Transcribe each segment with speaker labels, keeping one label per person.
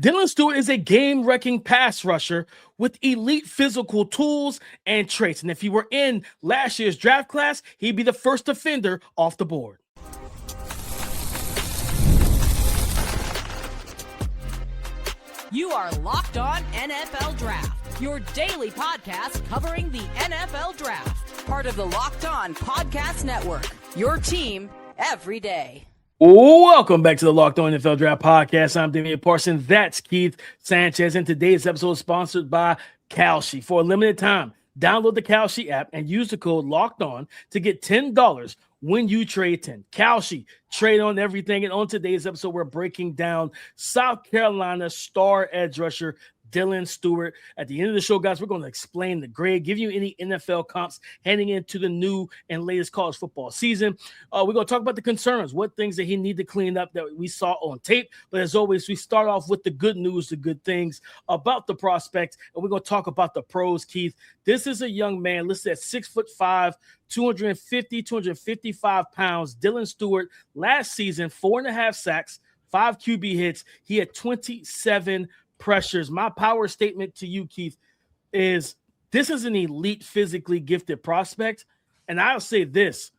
Speaker 1: Dylan Stewart is a game-wrecking pass rusher with elite physical tools and traits. And if he were in last year's draft class, he'd be the first defender off the board.
Speaker 2: You are Locked On NFL Draft, your daily podcast covering the NFL Draft. Part of the Locked On Podcast Network, your team every day.
Speaker 1: Welcome back to the Locked On NFL Draft Podcast. I'm Damian Parson. That's Keith Sanchez. And today's episode is sponsored by Clowney. For a limited time, download the Clowney app and use the code Locked On to get $10 when you trade 10. Clowney, trade on everything. And on today's episode, we're breaking down South Carolina star edge rusher Dylan Stewart. At the end of the show, guys, we're going to explain the grade, give you any NFL comps heading into the new and latest college football season. We're going to talk about the concerns, what things that he need to clean up that we saw on tape. But as always, we start off with the good news, the good things about the prospect, and we're going to talk about the pros, Keith. This is a young man listed at 6'5", 255 pounds. Dylan Stewart, last season, 4.5 sacks, 5 QB hits. He had 27 pressures. My power statement to you, Keith, is this is an elite physically gifted prospect. And I'll say this,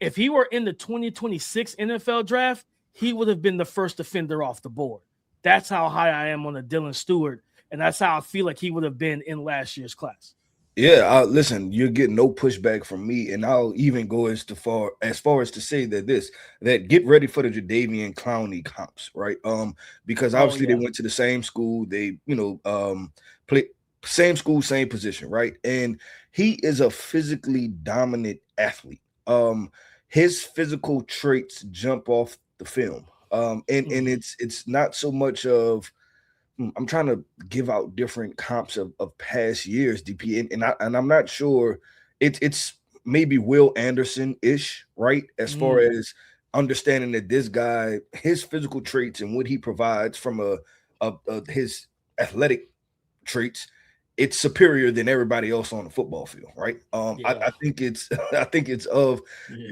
Speaker 1: if he were in the 2026 NFL draft, he would have been the first defender off the board. That's how high I am on the Dylan Stewart. And that's how I feel like he would have been in last year's class.
Speaker 3: Yeah, listen, you're getting no pushback from me, and I'll even go as far as to say that get ready for the Jadeveon Clowney comps, right? Because obviously they went to the same school, they play same school, same position, right? And he is a physically dominant athlete. His physical traits jump off the film, and it's not so much of. I'm trying to give out different comps of past years, DP, and I'm not sure. It's maybe Will Anderson-ish, right? As far as understanding that this guy, his physical traits and what he provides from his athletic traits, it's superior than everybody else on the football field, right? I think it's of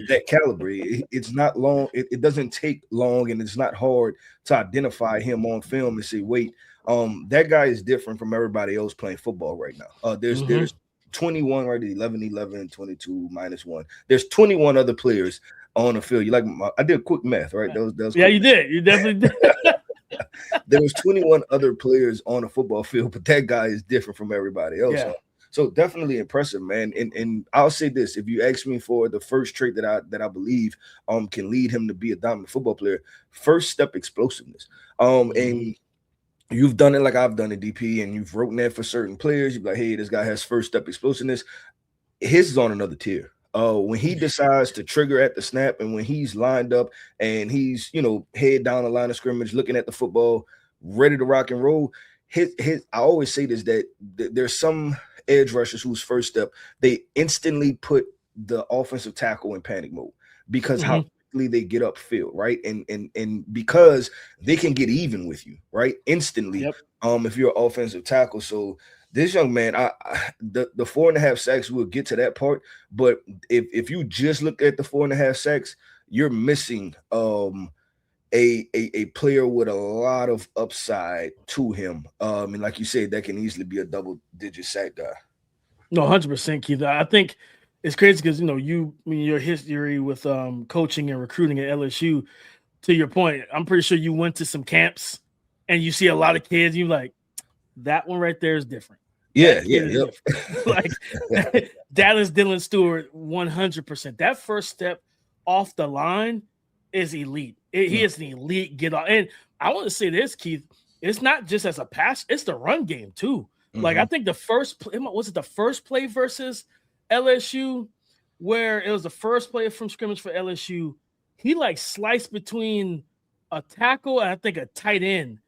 Speaker 3: that caliber. It's not long. It doesn't take long, and it's not hard to identify him on film and say, wait. That guy is different from everybody else playing football right now. There's 21, right? 11, 22 minus 1. There's 21 other players on the field. I did quick math, right? That was
Speaker 1: yeah, you did. You definitely did.
Speaker 3: There was 21 other players on the football field, but that guy is different from everybody else.
Speaker 1: Yeah.
Speaker 3: So definitely impressive, man. And I'll say this: if you ask me for the first trait that I believe can lead him to be a dominant football player, first step explosiveness. And you've done it like I've done it, DP, and you've written that for certain players. You're like, hey, this guy has first step explosiveness. His is on another tier. When he decides to trigger at the snap and when he's lined up and he's, head down the line of scrimmage, looking at the football, ready to rock and roll, I always say this, that there's some edge rushers whose first step, they instantly put the offensive tackle in panic mode because how they get upfield, right? And because they can get even with you, right? Instantly, if you're an offensive tackle. So this young man, the 4.5 sacks, we'll get to that part. But if you just look at the 4.5 sacks, you're missing a player with a lot of upside to him. And like you said, that can easily be a double-digit sack guy.
Speaker 1: No, 100%, Keith. I think it's crazy because, your history with coaching and recruiting at LSU, to your point, I'm pretty sure you went to some camps and you see a lot of kids, you're like, that one right there is different.
Speaker 3: Yeah.
Speaker 1: Different. Like, that is Dylan Stewart, 100%. That first step off the line is elite. He is an elite get off. And I want to say this, Keith, it's not just as a pass, it's the run game too. Like, I think the first play, was it the first play versus LSU, where it was the first play from scrimmage for LSU? He sliced between a tackle and I think a tight end,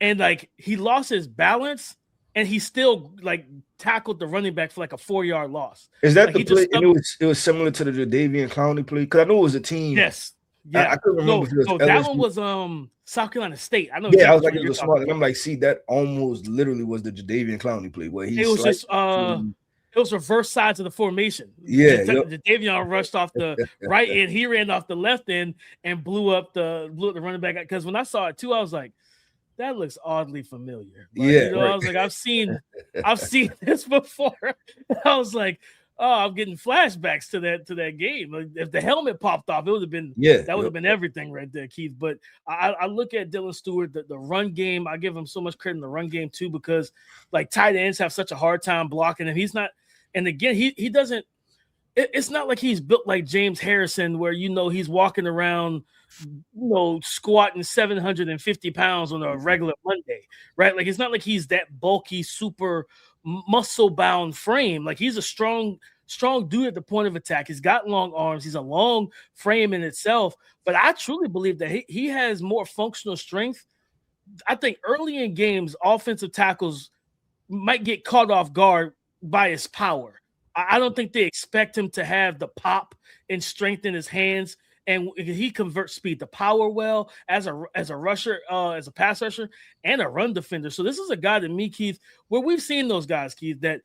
Speaker 1: and he lost his balance, and he still tackled the running back for a 4-yard loss.
Speaker 3: Is that the play? And it was similar to the Jadeveon Clowney play, because I know it was a team.
Speaker 1: Yes. Yeah.
Speaker 3: I couldn't remember if it was LSU.
Speaker 1: That one was South Carolina State. I know.
Speaker 3: Yeah, I was like, it was smart. And I'm like, see, that almost literally was the Jadeveon Clowney play where he.
Speaker 1: It was just it was reverse sides of the formation.
Speaker 3: Yeah,
Speaker 1: Jadeveon rushed off the right end. He ran off the left end and blew up the running back. Because when I saw it too, I was like, that looks oddly familiar. But,
Speaker 3: Yeah, right.
Speaker 1: I was like, I've seen this before. I was like, oh, I'm getting flashbacks to that game. Like, if the helmet popped off, it would have been everything right there, Keith. But I look at Dylan Stewart, the run game. I give him so much credit in the run game too, because like tight ends have such a hard time blocking him. He's not, and again, he doesn't. It's not like he's built like James Harrison, where he's walking around, squatting 750 pounds on a regular Monday, right? Like, it's not like he's that bulky, super muscle-bound frame. Like, he's a strong dude at the point of attack. He's got long arms. He's a long frame in itself. But I truly believe that he has more functional strength. I think early in games, offensive tackles might get caught off guard by his power. I don't think they expect him to have the pop and strength in his hands, and he converts speed to power well as a rusher, as a pass rusher, and a run defender. So this is a guy to me, Keith, where we've seen those guys, Keith, that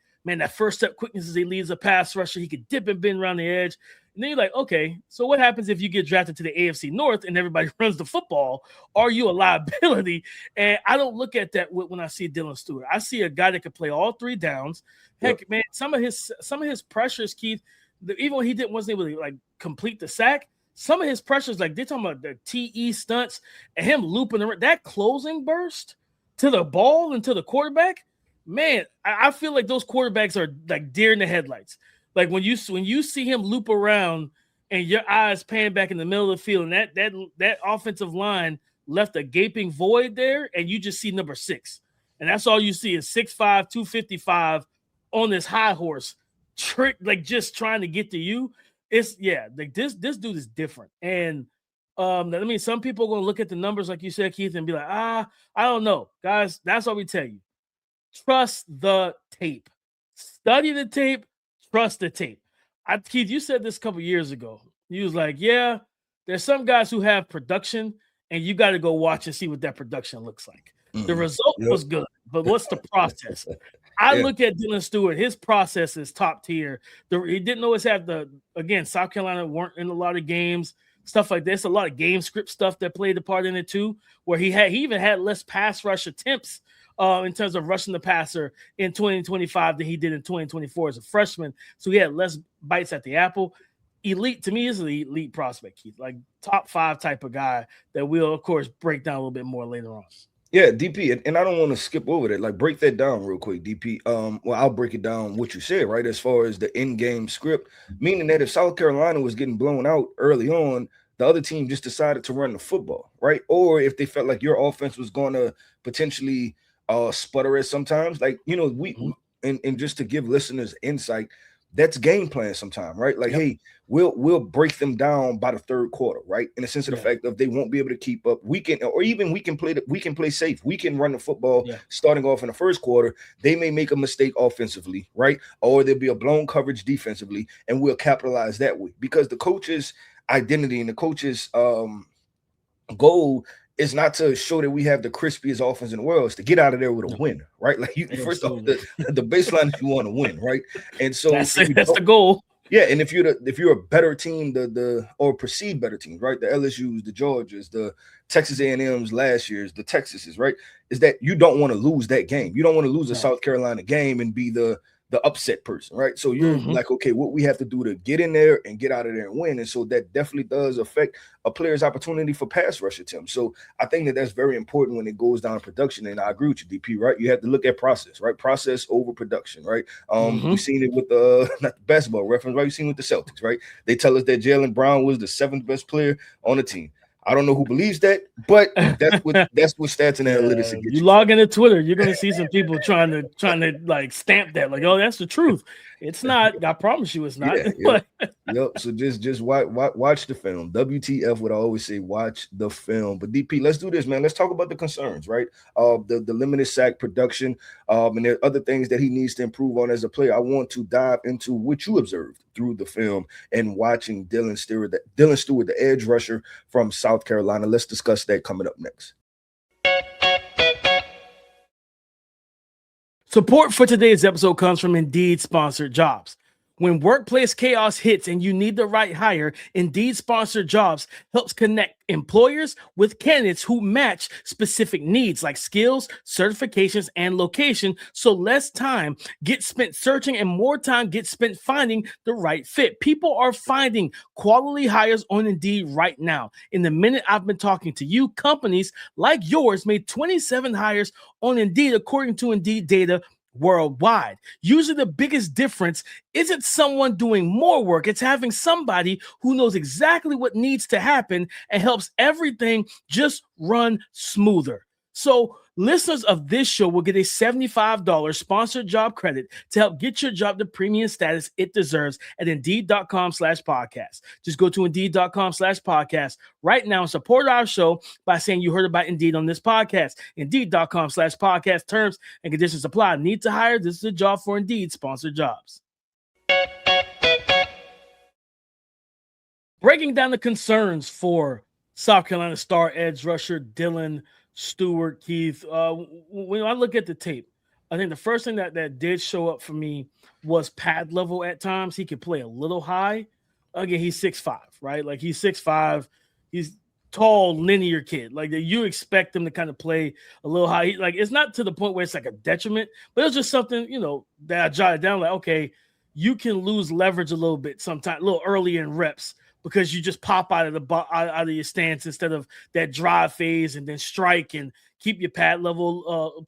Speaker 1: first step quickness as he leads a pass rusher. He could dip and bend around the edge. And then you're like, okay, so what happens if you get drafted to the AFC North and everybody runs the football? Are you a liability? And I don't look at that when I see Dylan Stewart. I see a guy that could play all three downs. Heck, man, some of his pressures, Keith, even when he wasn't able to like complete the sack, some of his pressures, like they're talking about the TE stunts and him looping around, that closing burst to the ball and to the quarterback. Man, I feel like those quarterbacks are like deer in the headlights. Like when you see him loop around and your eyes pan back in the middle of the field, and that offensive line left a gaping void there, and you just see number 6, and that's all you see is 6'5", 255 on this high horse, like just trying to get to you. It's like this dude is different, and some people are gonna look at the numbers like you said, Keith, and be like, I don't know, guys. That's what we tell you. Trust the tape. Study the tape. Trust the tape. Keith, you said this a couple years ago. You was like, yeah, there's some guys who have production, and you got to go watch and see what that production looks like. Mm-hmm. The result was good, but what's the process? I look at Dylan Stewart. His process is top tier. He didn't always have South Carolina weren't in a lot of games, stuff like this. A lot of game script stuff that played a part in it too, where he even had less pass rush attempts in terms of rushing the passer in 2025 than he did in 2024 as a freshman. So he had less bites at the apple. Elite, to me, is the elite prospect, Keith, like top 5 type of guy that we'll, of course, break down a little bit more later on.
Speaker 3: Yeah, DP, and I don't want to skip over that. Like, break that down real quick, DP. Well, I'll break it down what you said, right, as far as the in-game script, meaning that if South Carolina was getting blown out early on, the other team just decided to run the football, right? Or if they felt like your offense was going to potentially sputter at sometimes, like, and just to give listeners insight, that's game plan sometime, right? Like, hey, we'll break them down by the third quarter, right? In the sense of the fact that they won't be able to keep up. We can play safe. We can run the football starting off in the first quarter. They may make a mistake offensively, right? Or there'll be a blown coverage defensively, and we'll capitalize that way, because the coach's identity and the coach's goal is not to show that we have the crispiest offense in the world. It's to get out of there with a win, right? Like, first off, the baseline is you want to win, right? And so
Speaker 1: that's the goal.
Speaker 3: Yeah, and if you're a better team, or perceived better team, right? The LSU's, the Georgias, the Texas A&M's last year's, the Texas's, right? Is that you don't want to lose that game. You don't want to lose a South Carolina game and be the upset person, right? So you're like, okay, what we have to do to get in there and get out of there and win. And so that definitely does affect a player's opportunity for pass rush attempts. So I think that's very important when it goes down production. And I agree with you, DP, right? You have to look at process, right? Process over production, right? We've seen it with not the basketball reference, right? We've seen it with the Celtics, right? They tell us that Jaylen Brown was the 7th best player on the team. I don't know who believes that, but that's what stats and analytics.
Speaker 1: You log into Twitter, you're gonna see some people trying to like stamp that, like, oh, that's the truth. It's not. I promise you, it's not.
Speaker 3: Yep. So just watch the film. WTF would I always say, watch the film. But DP, let's do this, man. Let's talk about the concerns, right? The limited sack production, and there are other things that he needs to improve on as a player. I want to dive into what you observed through the film and watching Dylan Stewart, the edge rusher from South Carolina. Let's discuss that coming up next.
Speaker 1: Support for today's episode comes from Indeed Sponsored Jobs. When workplace chaos hits and you need the right hire, Indeed Sponsored Jobs helps connect employers with candidates who match specific needs like skills, certifications, and location, so less time gets spent searching and more time gets spent finding the right fit. People are finding quality hires on Indeed right now. In the minute I've been talking to you, companies like yours made 27 hires on Indeed, according to Indeed data worldwide. Usually the biggest difference isn't someone doing more work. It's having somebody who knows exactly what needs to happen and helps everything just run smoother. So listeners of this show will get a $75 sponsored job credit to help get your job the premium status it deserves at Indeed.com/podcast. Just go to Indeed.com/podcast right now and support our show by saying you heard about Indeed on this podcast. Indeed.com/podcast. Terms and conditions apply. Need to hire? This is a job for Indeed sponsored jobs. Breaking down the concerns for South Carolina star edge rusher Dylan Stewart, Keith. When I look at the tape, I think the first thing that did show up for me was pad level at times. He could play a little high. Again, he's 6'5", right? Like he's 6'5". He's tall, linear kid. Like you expect him to kind of play a little high. Like it's not to the point where it's like a detriment, but it's just something, that I jotted down. Like, okay, you can lose leverage a little bit sometimes, a little early in reps, because you just pop out of your stance instead of that drive phase and then strike and keep your pad level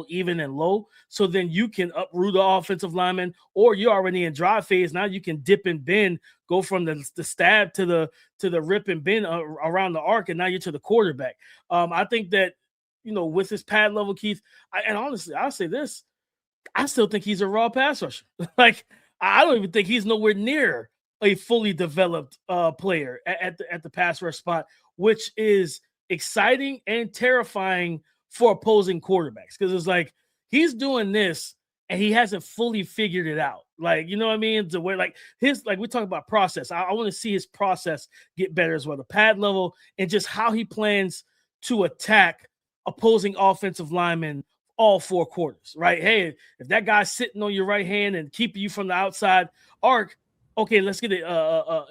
Speaker 1: even and low. So then you can uproot the offensive lineman, or you're already in drive phase. Now you can dip and bend, go from the stab to the rip and bend around the arc, and now you're to the quarterback. I think that with his pad level, Keith, and honestly, I'll say this: I still think he's a raw pass rusher. Like I don't even think he's nowhere near a fully developed player at the pass rush spot, which is exciting and terrifying for opposing quarterbacks, because it's like he's doing this and he hasn't fully figured it out. Like, you know what I mean? To where like we talk about process. I want to see his process get better as well. The pad level and just how he plans to attack opposing offensive linemen all four quarters, right? Hey, if that guy's sitting on your right hand and keeping you from the outside arc, okay, let's get it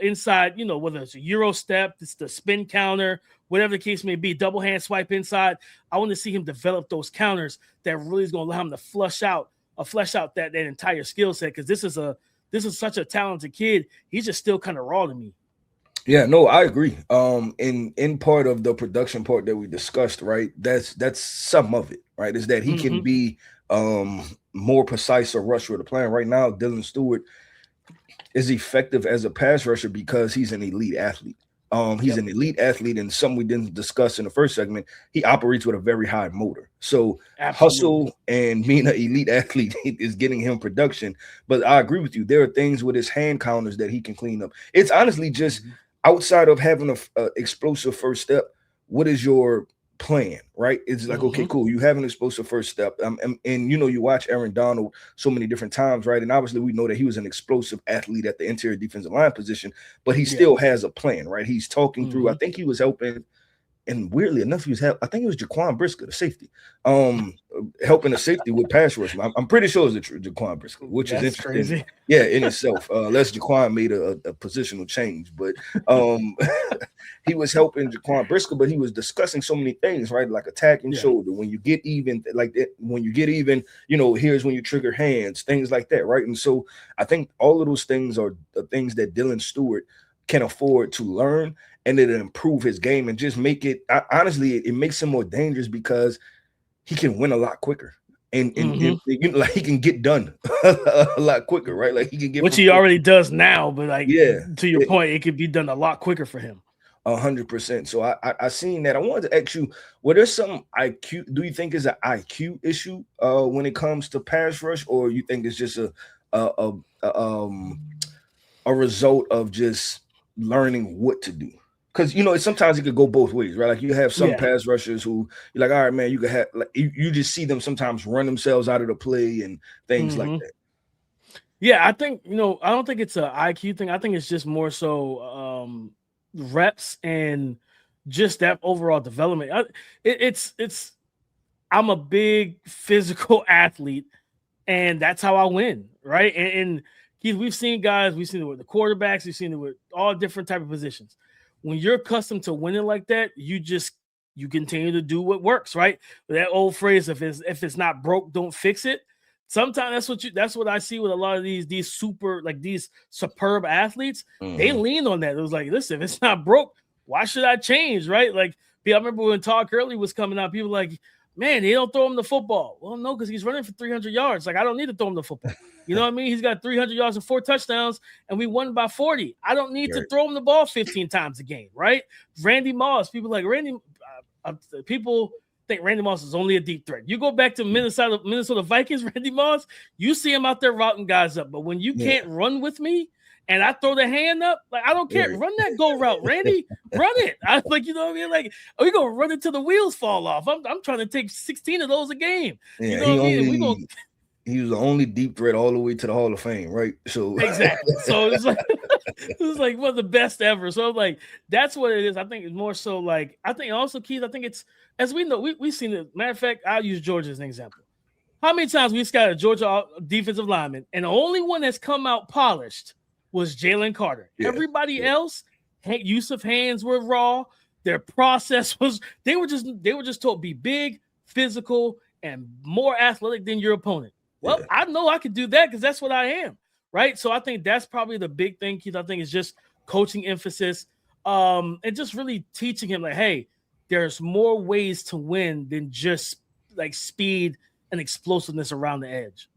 Speaker 1: inside, whether it's a Euro step, it's the spin counter, whatever the case may be, double hand swipe inside. I want to see him develop those counters that really is going to allow him to flesh out that entire skill set, because this is such a talented kid. He's just still kind of raw to me.
Speaker 3: Yeah, no, I agree. In part of the production part that we discussed, right? That's some of it, right? Is that he can be more precise a rusher of the plan. Right now, Dylan Stewart is effective as a pass rusher because he's an elite athlete. He's an elite athlete, and something we didn't discuss in the first segment, he operates with a very high motor. So hustle and being an elite athlete is getting him production. But I agree with you. There are things with his hand counters that he can clean up. It's honestly just outside of having a explosive first step, what is your plan, right? It's like, okay, cool. You have an explosive first step. And you watch Aaron Donald so many different times, right? And obviously we know that he was an explosive athlete at the interior defensive line position, but he still has a plan, right? He's talking through. I think he was helping, and weirdly enough, I think it was Jaquan Brisker, the safety, helping the safety with pass rush. I'm pretty sure it was Jaquan Brisker, which is interesting. Crazy. Yeah, in itself. Unless Jaquan made a positional change, but he was helping Jaquan Brisker, but he was discussing so many things, right? Like attacking shoulder, when you get even, like that, when you get even, here's when you trigger hands, things like that, right? And so I think all of those things are the things that Dylan Stewart can afford to learn, and it'll improve his game and just make it, honestly, it makes him more dangerous because he can win a lot quicker. And like he can get done a lot quicker, right? Like he can get,
Speaker 1: which he already does now, but like, to your point, it could be done a lot quicker for him.
Speaker 3: 100%. So I seen that. I wanted to ask you, well, there's some IQ. Do you think is an IQ issue when it comes to pass rush, or you think it's just a result of just learning what to do? Because sometimes it could go both ways, right? Like you have some pass rushers who you're like, all right, man, you could have, like, you just see them sometimes run themselves out of the play and things like that.
Speaker 1: Yeah, I think I don't think it's an IQ thing. I think it's just more so reps and just that overall development. I'm a big physical athlete, and that's how I win, right? And Keith, we've seen it with the quarterbacks, we've seen it with all different type of positions. When you're accustomed to winning like that, you continue to do what works, right? That old phrase, if it's not broke, don't fix it. Sometimes that's what I see with a lot of these super, like these superb athletes. They lean on that. It was like, listen, if it's not broke, why should I change, right? Like, I remember when Todd Gurley was coming out, people were like, man, they don't throw him the football. Well, no, because he's running for 300 yards. Like, I don't need to throw him the football. You know what I mean? He's got 300 yards and 4 touchdowns, and we won by 40. I don't need to throw him the ball 15 times a game, right? Randy Moss, people like people think Randy Moss is only a deep threat. You go back to Minnesota Vikings, Randy Moss, you see him out there routing guys up. But when you can't run with me and I throw the hand up, like, I don't care. Run that go route, Randy. Run it. I like, you know what I mean? Like, we gonna run it till the wheels fall off. I'm trying to take 16 of those a game.
Speaker 3: Yeah,
Speaker 1: you know what I mean?
Speaker 3: He was the only deep threat all the way to the Hall of Fame, right? So
Speaker 1: exactly. So it's like it was like one of the best ever. So like that's what it is. I think it's more so like I think also, Keith, I think it's, as we know, we've seen it. Matter of fact, I'll use Georgia as an example. How many times we scouted a Georgia defensive lineman, and the only one that's come out polished was Jalen Carter. Yeah. Everybody else, use of hands were raw. Their process was they were just told be big, physical, and more athletic than your opponent. Well, I know I could do that because that's what I am, right? So I think that's probably the big thing, Keith. I think it's just coaching emphasis, and just really teaching him like, hey, there's more ways to win than just like speed and explosiveness around the edge.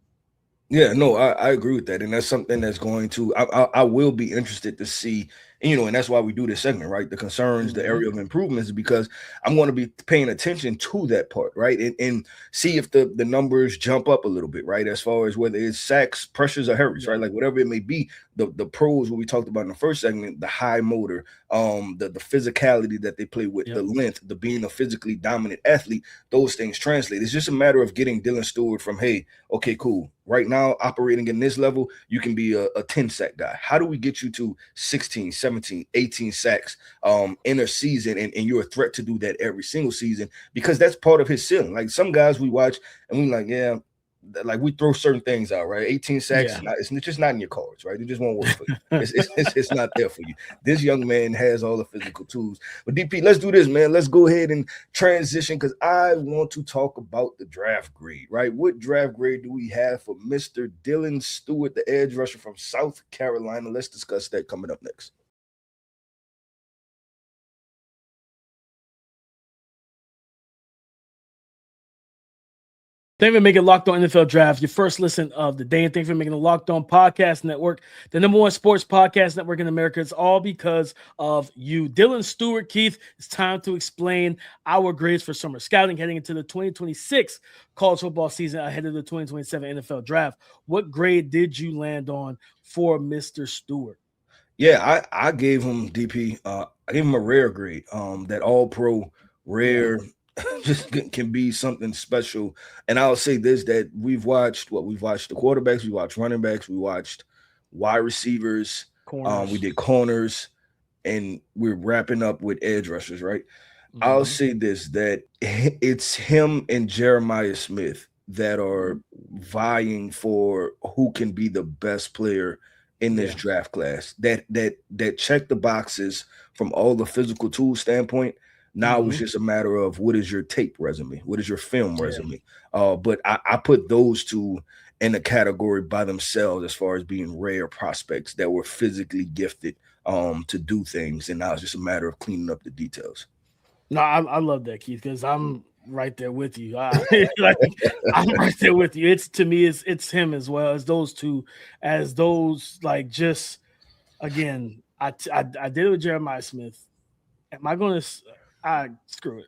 Speaker 3: Yeah, no, I agree with that. And that's something that's going to, I will be interested to see, and that's why we do this segment, right? The concerns, the area of improvements, because I'm going to be paying attention to that part, right? And see if the numbers jump up a little bit, right? As far as whether it's sacks, pressures, or hurries, right? Like whatever it may be, the pros, what we talked about in the first segment, the high motor, the physicality that they play with, the length, the being a physically dominant athlete, those things translate. It's just a matter of getting Dylan Stewart from, hey, okay, cool. Right now, operating in this level, you can be a 10 sack guy. How do we get you to 16, 17, 18 sacks in a season? And you're a threat to do that every single season, because that's part of his ceiling. Like some guys we watch and we like, yeah, like we throw certain things out, right? 18 sacks, it's just not in your cards, right? It just won't work for you. It's not there for you. This young man has all the physical tools. But DP, let's do this, man. Let's go ahead and transition, because I want to talk about the draft grade, right? What draft grade do we have for Mr. Dylan Stewart, the edge rusher from South Carolina? Let's discuss that coming up next.
Speaker 1: Thank you for making Locked On NFL Draft your first listen of the day, and thank you for making the Locked On Podcast Network the #1 sports podcast network in America. It's all because of you. Dylan Stewart, Keith, it's time to explain our grades for summer scouting heading into the 2026 college football season ahead of the 2027 NFL Draft. What grade did you land on for Mr. Stewart?
Speaker 3: Yeah, I gave him, DP, I gave him a rare grade, that all-pro rare. Just can be something special. And I'll say this, that we've watched the quarterbacks, we watched running backs, we watched wide receivers, we did corners, and we're wrapping up with edge rushers, right? I'll say this, that it's him and Jeremiah Smith that are vying for who can be the best player in this draft class, that check the boxes from all the physical tool standpoint. Now it's just a matter of what is your tape resume? What is your film resume? But I put those two in a category by themselves as far as being rare prospects that were physically gifted to do things. And now it's just a matter of cleaning up the details.
Speaker 1: No, I love that, Keith, because I'm right there with you. I'm right there with you. To me, it's him as well as those two, as those, like, just, again, I did it with Jeremiah Smith. Am I going to – screw it.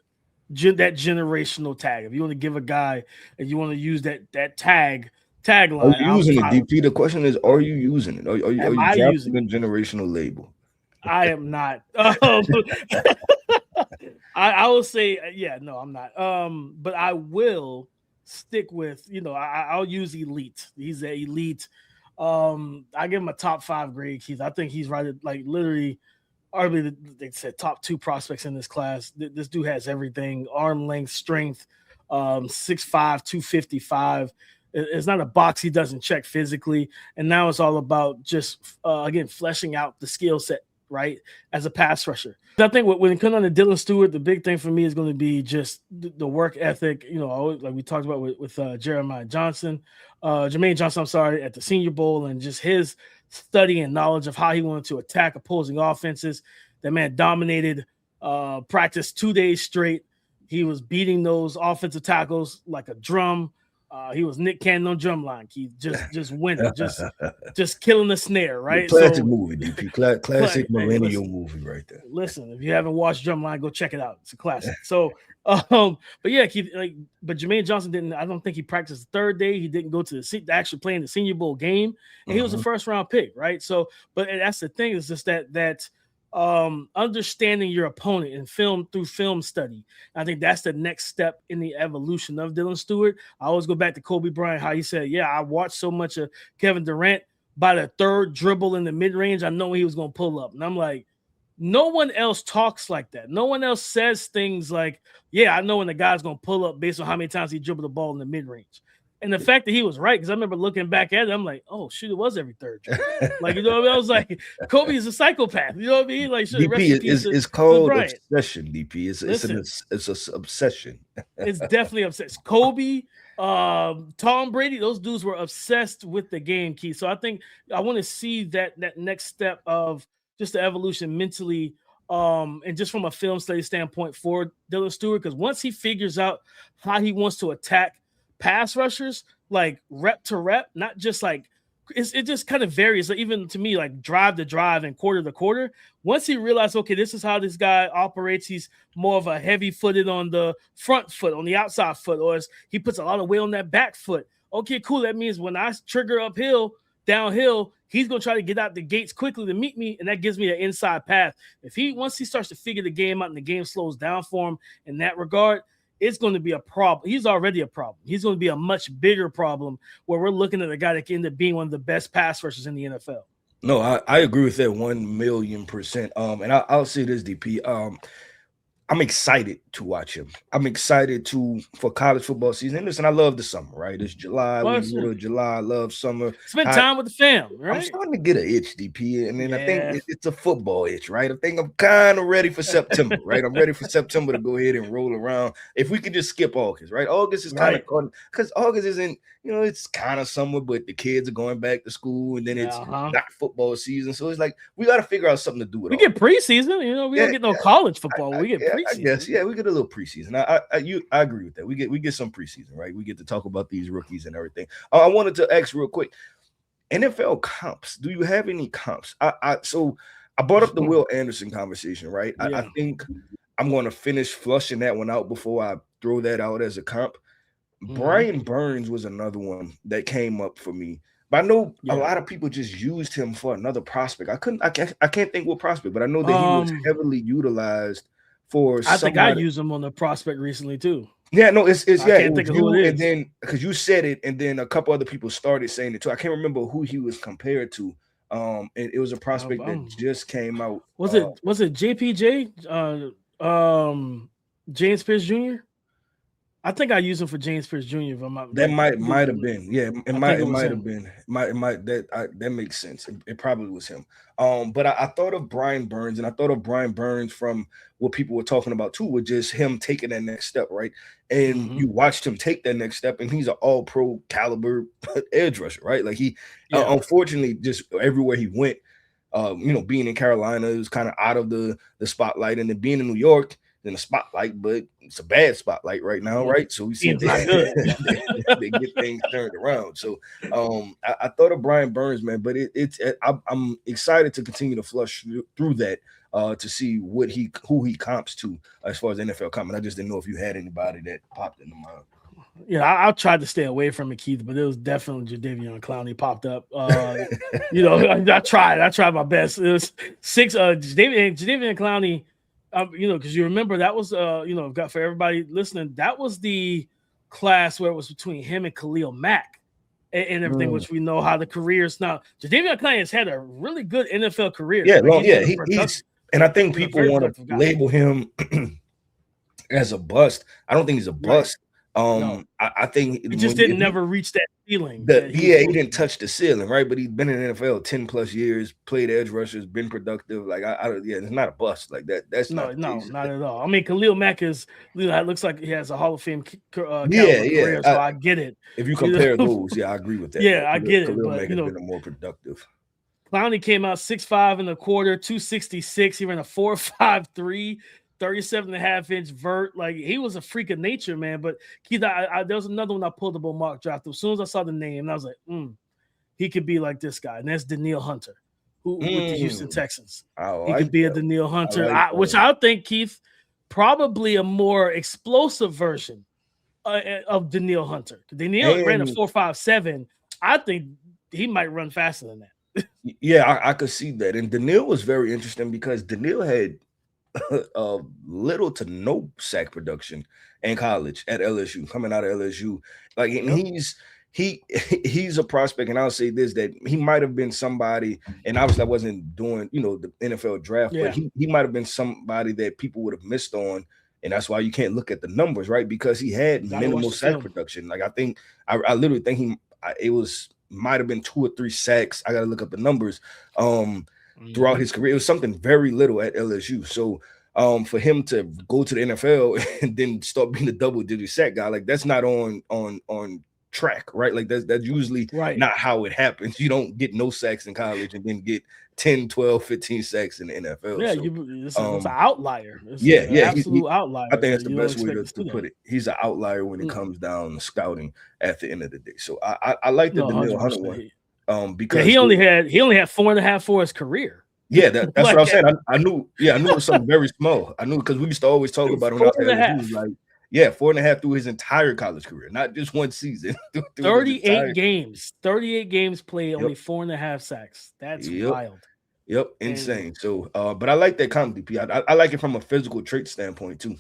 Speaker 1: That generational tag. If you want to give a guy and you want to use that tagline.
Speaker 3: Are you using it, DP? The question is, are you using it? Are you using the generational label?
Speaker 1: I am not. I will say, no, I'm not. But I will stick with, I'll use elite. He's an elite. I give him a top 5 grade, Keith. I think he's right at, like, literally, arguably, they said top 2 prospects in this class. This dude has everything: arm length, strength, 6'5", 255. It's not a box he doesn't check physically. And now it's all about just, again, fleshing out the skill set, right, as a pass rusher. I think when it comes on to Dylan Stewart, the big thing for me is going to be just the work ethic, like we talked about with Jeremiah Johnson, Jermaine Johnson, I'm sorry, at the Senior Bowl, and just his study and knowledge of how he wanted to attack opposing offenses. That man dominated practice 2 days straight. He was beating those offensive tackles like a drum. He was Nick Cannon on drumline. He just winning, just killing the snare, right?
Speaker 3: Classic movie, DP. Classic millennial movie right there.
Speaker 1: Listen, if you haven't watched Drumline, go check it out. It's a classic. So, but yeah, but Jermaine Johnson didn't. I don't think he practiced the third day. He didn't go to the actually playing the Senior Bowl game, and he was a first round pick, right? So, but that's the thing, is just that understanding your opponent and through film study. I think that's the next step in the evolution of Dylan Stewart. I always go back to Kobe Bryant, how he said, yeah, I watched so much of Kevin Durant. By the third dribble in the mid-range, I know he was going to pull up. And I'm like, no one else talks like that. No one else says things like, yeah, I know when the guy's going to pull up based on how many times he dribbled the ball in the mid-range. And the fact that he was right, because I remember looking back at it, I'm like, oh, shoot, it was every third dribble. Like, you know what I mean? I was like, Kobe is a psychopath. You know what I mean? Like,
Speaker 3: DP is called obsession, DP. It's an obsession.
Speaker 1: It's definitely obsessed. Kobe, Tom Brady, those dudes were obsessed with the game, Keith. So I think I want to see that next step of just the evolution mentally, and just from a film study standpoint for Dylan Stewart, because once he figures out how he wants to attack pass rushers, like rep to rep, not just like it just kind of varies. Like, even to me, like drive to drive and quarter to quarter. Once he realized, okay, this is how this guy operates, he's more of a heavy footed on the front foot, on the outside foot, or he puts a lot of weight on that back foot. Okay, cool. That means when I trigger downhill, he's going to try to get out the gates quickly to meet me, and that gives me an inside path. Once he starts to figure the game out and the game slows down for him in that regard, it's going to be a problem. He's already a problem. He's going to be a much bigger problem, where we're looking at a guy that can end up being one of the best pass rushers in the NFL.
Speaker 3: No, I agree with that 1,000,000%. And I'll say this, DP. I'm excited to watch him. I'm excited for college football season. And listen, I love the summer, right? It's July, middle of July. I love summer.
Speaker 1: Spend time with the fam, right?
Speaker 3: I'm starting to get an itch, DP. And then I think it's a football itch, right? I think I'm kind of ready for September, right? I'm ready for September to go ahead and roll around. If we could just skip August, right? August is kind of, because August isn't, it's kind of summer, but the kids are going back to school, and then it's not football season. So it's like, we got to figure out something to do with it.
Speaker 1: We get preseason, we don't get no college football. We get preseason.
Speaker 3: I guess, we get a little preseason. I agree with that. We get some preseason, right? We get to talk about these rookies and everything. I wanted to ask real quick, NFL comps. Do you have any comps? So I brought up the Will Anderson conversation, right? I think I'm going to finish flushing that one out before I throw that out as a comp. Brian Burns was another one that came up for me, but I know a lot of people just used him for another prospect. I can't think what prospect, but I know that he was heavily utilized for. I think
Speaker 1: I used him on the prospect recently too.
Speaker 3: Yeah, no, it's
Speaker 1: I can't think of who it is.
Speaker 3: And then because you said it, and then a couple other people started saying it too. I can't remember who he was compared to. And it was a prospect that just came out.
Speaker 1: Was it JPJ? James Pierce Jr.? I think I used him for James Pierce Jr. If I'm not.
Speaker 3: That might have been. Yeah, it might have been. That makes sense. It probably was him. But I thought of Brian Burns, and I thought of Brian Burns from what people were talking about too, with just him taking that next step, right? And you watched him take that next step, and he's an all-pro caliber edge rusher, right? Like he, unfortunately, just everywhere he went, being in Carolina, it was kind of out of the spotlight, and then being in New York, in the spotlight, but it's a bad spotlight right now, right? So we see they get things turned around. So I thought of Brian Burns, man, but I'm excited to continue to flush through that to see who he comps to as far as NFL comp. I just didn't know if you had anybody that popped into mind.
Speaker 1: Yeah, I tried to stay away from it, Keith, but it was definitely Jadeveon Clowney popped up. I tried my best. It was Jadeveon Clowney. Because you remember that was, for everybody listening, that was the class where it was between him and Khalil Mack and everything, which we know how the careers now. Jadeveon Clowney has had a really good NFL career.
Speaker 3: Yeah, he's and I think people want to label him as a bust. I don't think he's a bust. I think
Speaker 1: he just didn't never reach that ceiling.
Speaker 3: He didn't touch the ceiling, right? But he's been in the NFL 10 plus years, played edge rushers, been productive. Like it's not a bust like that. That's
Speaker 1: not at all. I mean, Khalil Mack looks like he has a Hall of Fame caliber career, so I get it.
Speaker 3: If you compare those, I agree with that.
Speaker 1: Yeah, I get it.
Speaker 3: Khalil
Speaker 1: But
Speaker 3: Mack has been more productive.
Speaker 1: Clowney came out 6'5" in the quarter, 266. He ran a 4.53. 37.5-inch vert. Like, he was a freak of nature, man. But Keith, there was another one I pulled up on mock draft. As soon as I saw the name, and I was like, he could be like this guy. And that's Danielle Hunter, with the Houston Texans. He could be a Danielle Hunter, which I think, Keith, probably a more explosive version of Danielle Hunter. Danielle ran a 4.57. I think he might run faster than that.
Speaker 3: Yeah, I could see that. And Danielle was very interesting because Danielle had little to no sack production in college at LSU, coming out of LSU. Like, and he's a prospect, and I'll say this, that he might have been somebody, and obviously I wasn't doing the NFL draft, but he might have been somebody that people would have missed on, and that's why you can't look at the numbers, right? Because he had minimal sack production. Like, I literally think might have been 2 or 3 sacks. I gotta look up the numbers. Throughout his career, it was something very little at LSU. So for him to go to the NFL and then start being a double-digit sack guy, like, that's not on track, right? Like, that's usually not how it happens. You don't get no sacks in college and then get 10, 12, 15 sacks in the NFL.
Speaker 1: Yeah, it's an outlier. It's
Speaker 3: an
Speaker 1: absolute outlier.
Speaker 3: I think that's the best way to put it. He's an outlier when it comes down to scouting at the end of the day. So I like the Danielle Hunter one. Because
Speaker 1: he only had 4.5 for his career.
Speaker 3: Yeah, that's what I was saying. I knew it was something very small. I knew, because we used to always talk about him.
Speaker 1: 4.5.
Speaker 3: Like, 4.5 through his entire college career, not just one season.
Speaker 1: 38 games. 38 games played, only 4.5 sacks. That's wild.
Speaker 3: Yep, insane. So, but I like that comp, DP. I like it from a physical trait standpoint too.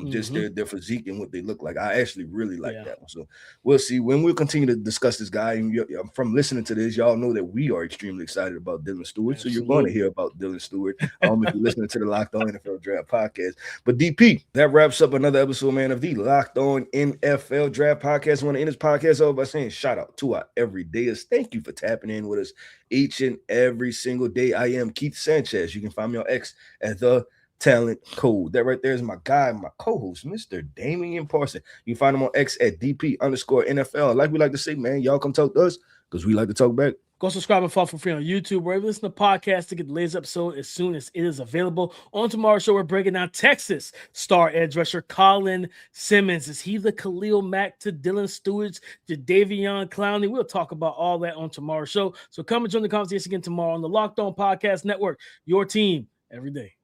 Speaker 3: Just their physique and what they look like. I actually really like that one. So we'll see when we'll continue to discuss this guy. And from listening to this, y'all know that we are extremely excited about Dylan Stewart. Absolutely. So you're going to hear about Dylan Stewart if you're listening to the Locked On NFL Draft podcast. But DP, that wraps up another episode, man, of the Locked On NFL Draft podcast. I want to end this podcast off by saying shout out to our everydayers. Thank you for tapping in with us each and every single day. I am Keith Sanchez. You can find me on X at The Talent Code. That right there is my guy, my co-host, Mr. Damian Parson. You can find him on X at DP_NFL. Like we like to say, man, y'all come talk to us because we like to talk back.
Speaker 1: Go subscribe and follow for free on YouTube, wherever you listen to podcasts, to get the latest episode as soon as it is available. On tomorrow's show, we're breaking down Texas star edge rusher Colin Simmons. Is he the Khalil Mack to Dylan Stewart's Jadeveon Clowney? We'll talk about all that on tomorrow's show. So come and join the conversation again tomorrow on the Locked On Podcast Network. Your team every day.